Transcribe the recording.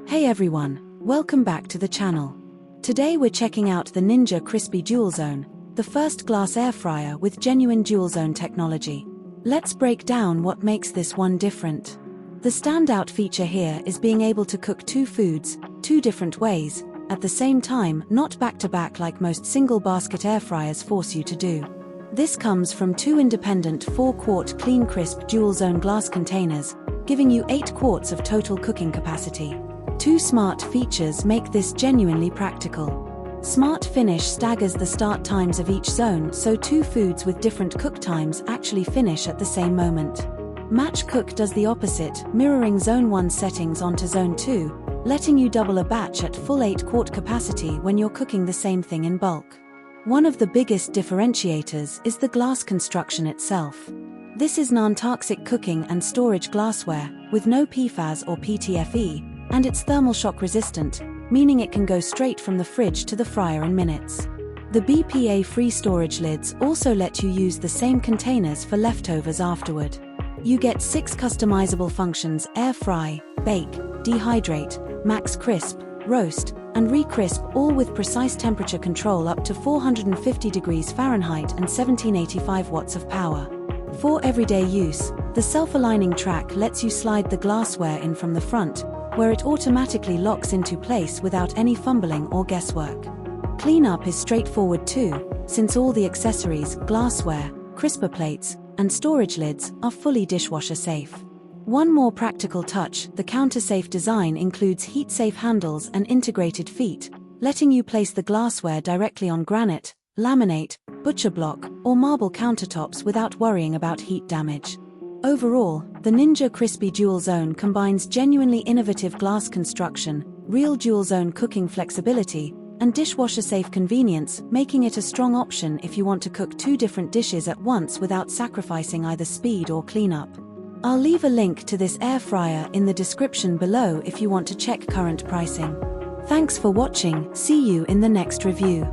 Hey everyone, welcome back to the channel. Today we're checking out the Ninja Crispi DualZone, the first glass air fryer with genuine DualZone technology. Let's break down what makes this one different. The standout feature here is being able to cook two foods, two different ways, at the same time, not back-to-back like most single-basket air fryers force you to do. This comes from two independent 4-quart clean crisp DualZone glass containers, giving you 8 quarts of total cooking capacity. Two smart features make this genuinely practical. Smart Finish staggers the start times of each zone, so two foods with different cook times actually finish at the same moment. Match Cook does the opposite, mirroring Zone 1 settings onto Zone 2, letting you double a batch at full 8-quart capacity when you're cooking the same thing in bulk. One of the biggest differentiators is the glass construction itself. This is non-toxic cooking and storage glassware, with no PFAS or PTFE, and it's thermal shock resistant, meaning it can go straight from the fridge to the fryer in minutes. The BPA-free storage lids also let you use the same containers for leftovers afterward. You get 6 customizable functions: air fry, bake, dehydrate, max crisp, roast, and recrisp, all with precise temperature control up to 450 degrees Fahrenheit and 1785 watts of power. For everyday use, the self-aligning track lets you slide the glassware in from the front, where it automatically locks into place without any fumbling or guesswork. Cleanup is straightforward too, since all the accessories, glassware, crisper plates, and storage lids are fully dishwasher safe. One more practical touch: the counter-safe design includes heat-safe handles and integrated feet, letting you place the glassware directly on granite, laminate, butcher block, or marble countertops without worrying about heat damage. Overall, the Ninja Crispi DualZone combines genuinely innovative glass construction, real DualZone cooking flexibility, and dishwasher-safe convenience, making it a strong option if you want to cook two different dishes at once without sacrificing either speed or cleanup. I'll leave a link to this air fryer in the description below if you want to check current pricing. Thanks for watching, see you in the next review.